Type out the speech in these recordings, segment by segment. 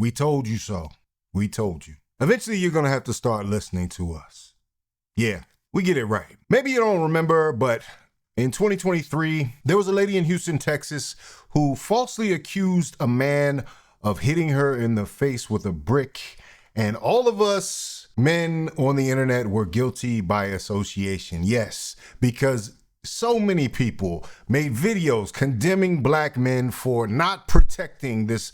We told you so. We told you. Eventually, you're going to have to start listening to us. Yeah, we get it right. Maybe you don't remember, but in 2023, there was a lady in Houston, Texas, who falsely accused a man of hitting her in the face with a brick. And all of us men on the internet were guilty by association. Yes, because so many people made videos condemning black men for not protecting this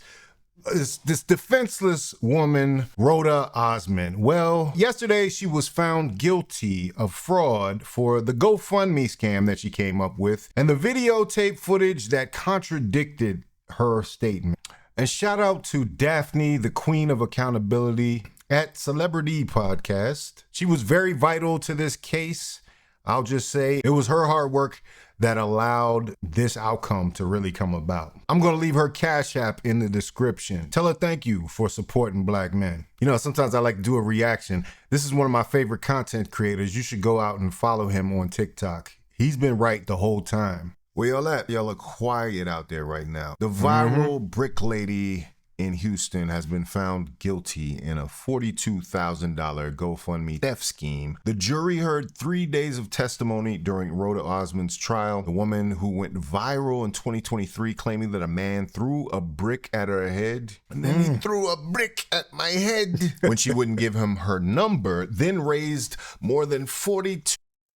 defenseless woman, Rhoda Osmond. Well, yesterday she was found guilty of fraud for the GoFundMe scam that she came up with and the videotape footage that contradicted her statement. And shout out to Daphne, the queen of accountability at Celebrity Podcast. She was very vital to this case. I'll just say it was her hard work that allowed this outcome to really come about. I'm going to leave her Cash App in the description. Tell her thank you for supporting black men. You know, sometimes I like to do a reaction. This is one of my favorite content creators. You should go out and follow him on TikTok. He's been right the whole time. Where y'all at? Y'all are quiet out there right now. The viral brick lady in Houston has been found guilty in a $42,000 GoFundMe theft scheme. The jury heard 3 days of testimony during Rhoda Osmond's trial. The woman who went viral in 2023 claiming that a man threw a brick at her head. And then he threw a brick at my head. When she wouldn't give him her number, then raised more than $42,000.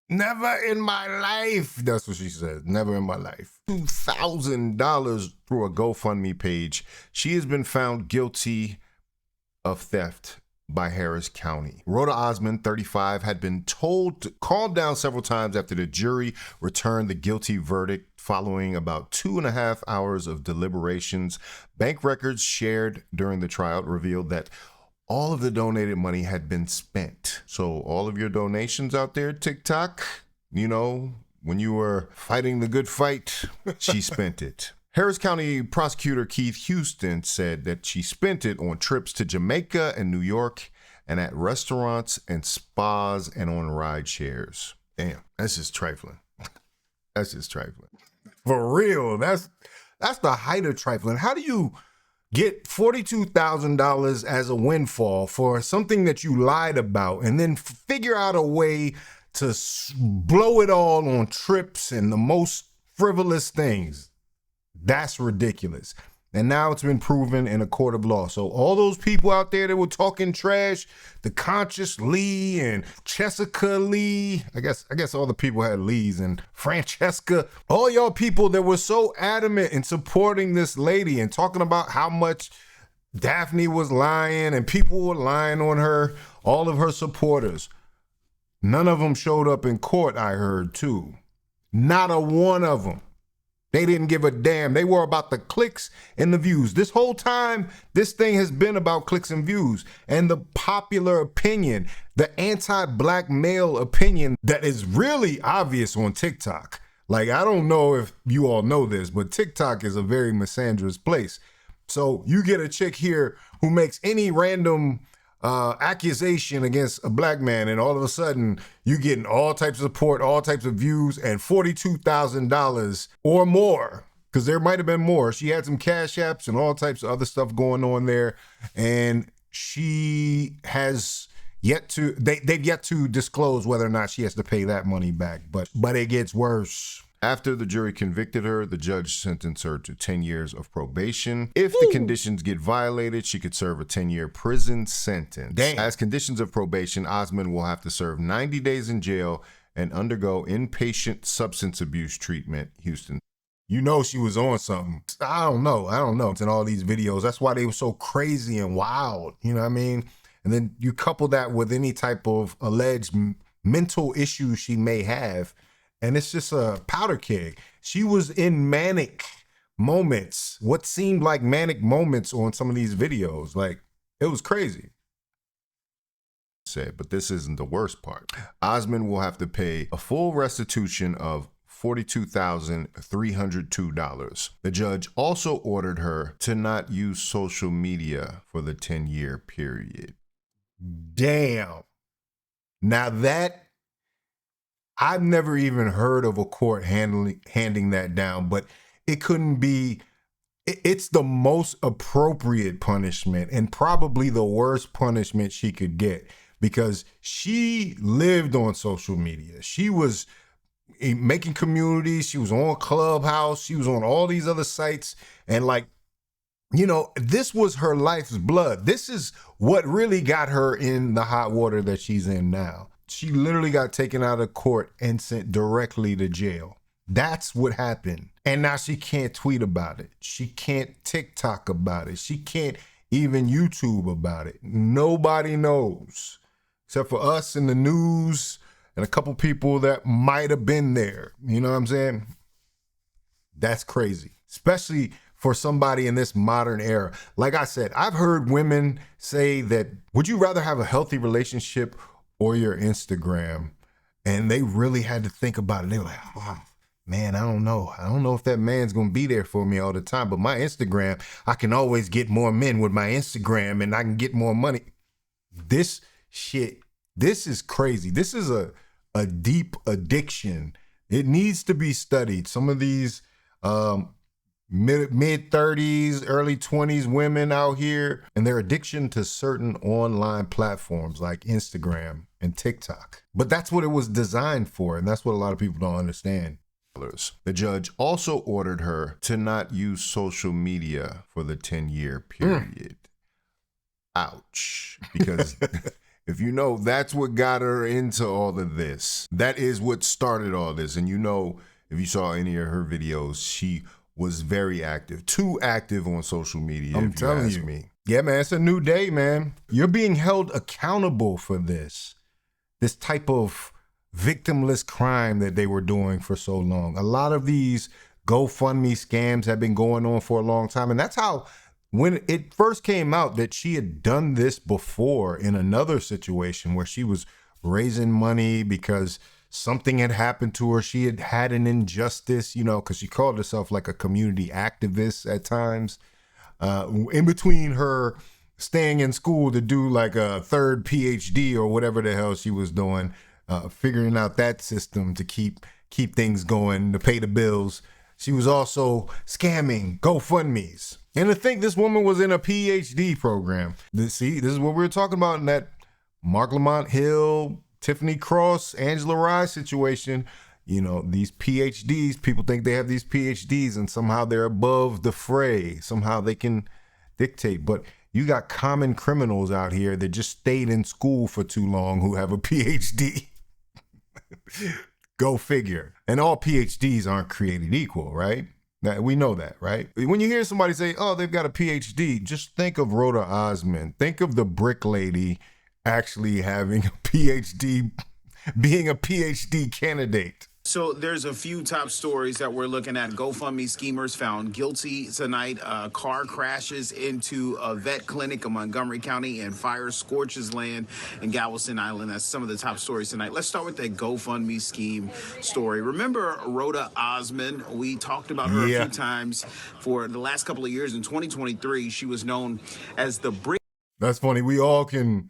Never in my life. That's what she said. Never in my life. $2,000 through a GoFundMe page. She has been found guilty of theft by Harris County. Rhoda Osmond, 35, had been told to calm down several times after the jury returned the guilty verdict following about 2.5 hours of deliberations. Bank records shared during the trial revealed that all of the donated money had been spent. So all of your donations out there, TikTok, you know, when you were fighting the good fight, she spent it. Harris County prosecutor Keith Houston said that she spent it on trips to Jamaica and New York and at restaurants and spas and on ride shares. Damn, that's just trifling. That's just trifling. For real, that's the height of trifling. How do you get $42,000 as a windfall for something that you lied about and then figure out a way to blow it all on trips and the most frivolous things? That's ridiculous. And now it's been proven in a court of law. So all those people out there that were talking trash, the Conscious Lee and Jessica Lee, I guess all the people had Lees, and Francesca, all y'all people that were so adamant in supporting this lady and talking about how much Daphne was lying and people were lying on her, all of her supporters. None of them showed up in court, I heard too. Not a one of them. They didn't give a damn. They were about the clicks and the views. This whole time, this thing has been about clicks and views and the popular opinion, the anti-black male opinion that is really obvious on TikTok. Like, I don't know if you all know this, but TikTok is a very misandrous place. So you get a chick here who makes any random accusation against a black man, and all of a sudden you getting all types of support, all types of views, and $42,000 or more, because there might have been more. She had some Cash Apps and all types of other stuff going on there, and she has yet to, they've yet to disclose whether or not she has to pay that money back, but it gets worse. After the jury convicted her, the judge sentenced her to 10 years of probation. If the conditions get violated, she could serve a 10-year prison sentence. Damn. As conditions of probation, Osmond will have to serve 90 days in jail and undergo inpatient substance abuse treatment. Houston. You know she was on something. I don't know. It's in all these videos. That's why they were so crazy and wild. You know what I mean? And then you couple that with any type of alleged mental issues she may have, and it's just a powder keg. She was in manic moments, what seemed like manic moments on some of these videos. Like, it was crazy. But this isn't the worst part. Osmond will have to pay a full restitution of $42,302. The judge also ordered her to not use social media for the 10-year period. Damn. Now that, I've never even heard of a court handing that down, but it couldn't be It's the most appropriate punishment and probably the worst punishment she could get, because she lived on social media. She was making communities. She was on Clubhouse. She was on all these other sites. And like, you know, this was her life's blood. This is what really got her in the hot water that she's in now. She literally got taken out of court and sent directly to jail. That's what happened. And now she can't tweet about it. She can't TikTok about it. She can't even YouTube about it. Nobody knows except for us in the news and a couple people that might have been there. You know what I'm saying? That's crazy, especially for somebody in this modern era. Like I said, I've heard women say that, would you rather have a healthy relationship or your Instagram? And they really had to think about it. They were like, oh, man, I don't know. I don't know if that man's going to be there for me all the time. But my Instagram, I can always get more men with my Instagram and I can get more money. This shit, this is crazy. This is a deep addiction. It needs to be studied. Some of these mid 30s, early 20s women out here and their addiction to certain online platforms like Instagram and TikTok. But that's what it was designed for. And that's what a lot of people don't understand. The judge also ordered her to not use social media for the 10-year period. Ouch. Because if you know, that's what got her into all of this. That is what started all this. And you know, if you saw any of her videos, she was very active, too active on social media. I'm telling you. Me. Yeah, man, it's a new day, man. You're being held accountable for this type of victimless crime that they were doing for so long. A lot of these GoFundMe scams have been going on for a long time. And that's how, when it first came out that she had done this before in another situation where she was raising money because something had happened to her. She had had an injustice, you know, because she called herself like a community activist at times. In between her staying in school to do like a third PhD or whatever the hell she was doing, figuring out that system to keep things going, to pay the bills. She was also scamming GoFundMes. And to think this woman was in a PhD program. See, this is what we were talking about in that Mark Lamont Hill, Tiffany Cross, Angela Rye situation. You know, these PhDs, people think they have these PhDs and somehow they're above the fray. Somehow they can dictate. But you got common criminals out here that just stayed in school for too long who have a PhD. Go figure. And all PhDs aren't created equal, right? We know that, right? When you hear somebody say, oh, they've got a PhD, just think of Rhoda Osmond. Think of the brick lady actually having a PhD, being a PhD candidate. So there's a few top stories that we're looking at. GoFundMe schemers found guilty tonight. Car crashes into a vet clinic in Montgomery County and fire scorches land in Galveston Island. That's some of the top stories tonight. Let's start with the GoFundMe scheme story. Remember Rhoda Osmond? We talked about her a few times for the last couple of years. In 2023, she was known as the brick. That's funny. We all can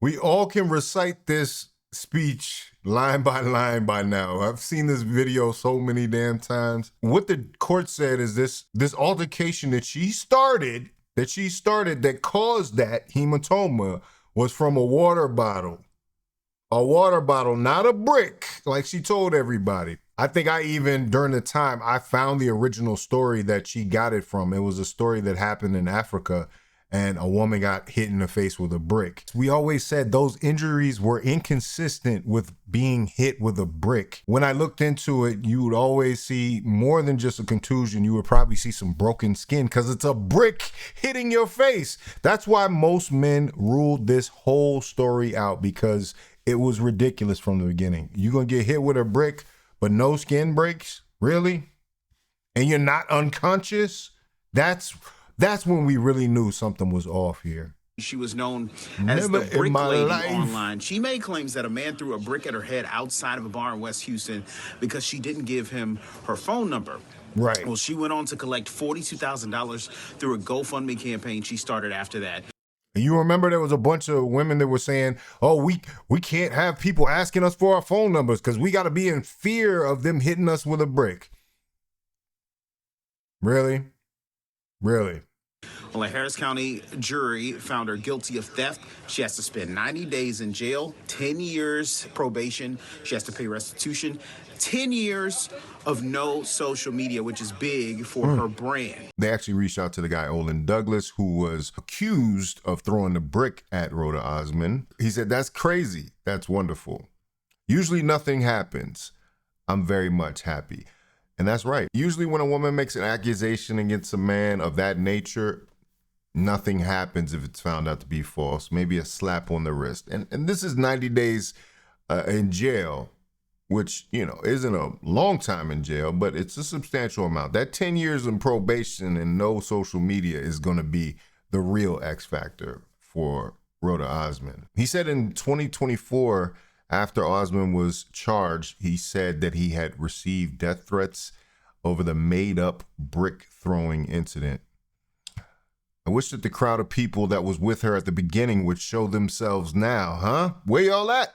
recite this speech line by line by now. I've seen this video so many damn times. What the court said is this altercation that she started that caused that hematoma was from a water bottle. A water bottle, not a brick, like she told everybody. I think I even, during the time, I found the original story that she got it from. It was a story that happened in Africa, and a woman got hit in the face with a brick. We always said those injuries were inconsistent with being hit with a brick. When I looked into it, you would always see more than just a contusion. You would probably see some broken skin because it's a brick hitting your face. That's why most men ruled this whole story out, because it was ridiculous from the beginning. You're gonna get hit with a brick, but no skin breaks? Really? And you're not unconscious? That's when we really knew something was off here. She was known as the brick lady online. She made claims that a man threw a brick at her head outside of a bar in West Houston because she didn't give him her phone number. Right. Well, she went on to collect $42,000 through a GoFundMe campaign she started after that. You remember there was a bunch of women that were saying, oh, we can't have people asking us for our phone numbers because we got to be in fear of them hitting us with a brick. Really? Really? Well, a Harris County jury found her guilty of theft. She has to spend 90 days in jail, 10 years probation. She has to pay restitution, 10 years of no social media, which is big for her brand. They actually reached out to the guy, Olin Douglas, who was accused of throwing the brick at Rhoda Osmond. He said, "That's crazy. That's wonderful. Usually nothing happens. I'm very much happy." And that's right. Usually when a woman makes an accusation against a man of that nature, nothing happens if it's found out to be false. Maybe a slap on the wrist. And this is 90 days in jail, which, you know, isn't a long time in jail, but it's a substantial amount. That 10 years in probation and no social media is going to be the real X factor for Rhoda Osmond. He said in 2024, after Osmond was charged, he said that he had received death threats over the made-up brick throwing incident. "I wish that the crowd of people that was with her at the beginning would show themselves now, huh? Where y'all at?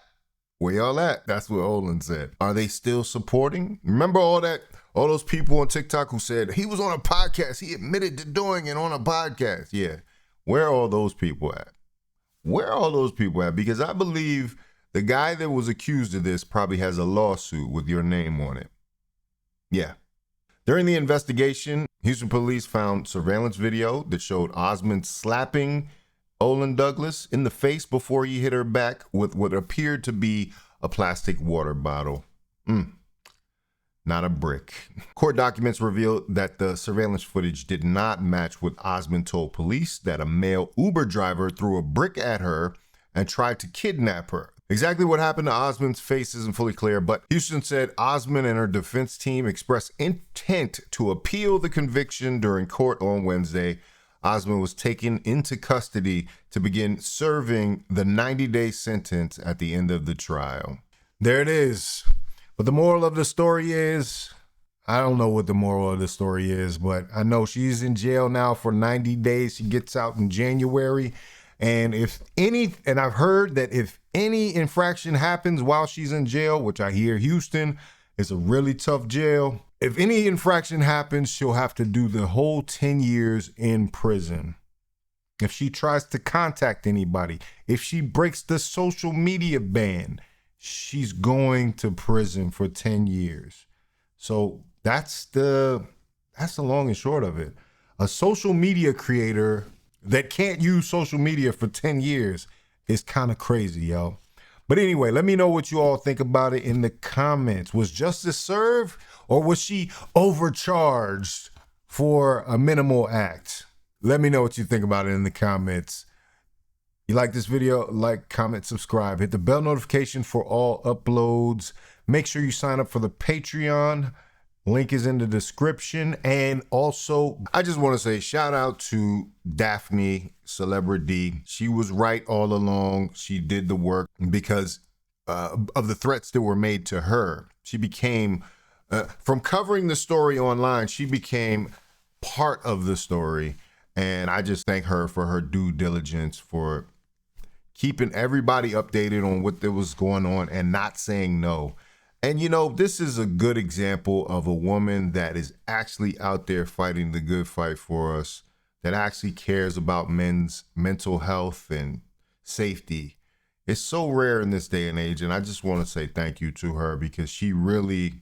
Where y'all at?" That's what Olin said. Are they still supporting? Remember all those people on TikTok who said he was on a podcast, he admitted to doing it on a podcast. Yeah. Where are all those people at? Where are all those people at? Because I believe the guy that was accused of this probably has a lawsuit with your name on it. Yeah. During the investigation, Houston police found surveillance video that showed Osmond slapping Olin Douglas in the face before he hit her back with what appeared to be a plastic water bottle. Not a brick. Court documents revealed that the surveillance footage did not match what Osmond told police, that a male Uber driver threw a brick at her and tried to kidnap her. Exactly what happened to Osmond's face isn't fully clear, but Houston said Osmond and her defense team expressed intent to appeal the conviction during court on Wednesday. Osmond was taken into custody to begin serving the 90-day sentence at the end of the trial. There it is. But the moral of the story is, I don't know what the moral of the story is, but I know she's in jail now for 90 days. She gets out in January. And I've heard that if any infraction happens while she's in jail, which I hear Houston is a really tough jail, if any infraction happens, she'll have to do the whole 10 years in prison. If she tries to contact anybody, if she breaks the social media ban, she's going to prison for 10 years. So that's the long and short of it. A social media creator that can't use social media for 10 years is kind of crazy, yo. But anyway, let me know what you all think about it in the comments. Was justice served, or was she overcharged for a minimal act? Let me know what you think about it in the comments. You like this video? Like, comment, subscribe. Hit the bell notification for all uploads. Make sure you sign up for the Patreon. Link is in the description. And also, I just want to say shout out to Daphne, Celebrity. She was right all along. She did the work because of the threats that were made to her. She became, from covering the story online, she became part of the story. And I just thank her for her due diligence, for keeping everybody updated on what was going on and not saying no. And, you know, this is a good example of a woman that is actually out there fighting the good fight for us, that actually cares about men's mental health and safety. It's so rare in this day and age. And I just want to say thank you to her, because she really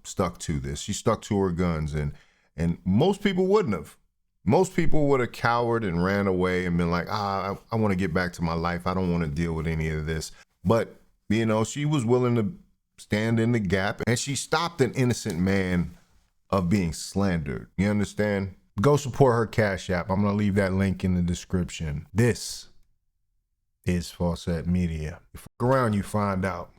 stuck to this. She stuck to her guns, and most people wouldn't have. Most people would have cowered and ran away and been like, I want to get back to my life. I don't want to deal with any of this. But you know, she was willing to stand in the gap, and she stopped an innocent man of being slandered. You understand? Go support her Cash App. I'm going to leave that link in the description. This is Faucette Media. If you fuck around, you find out.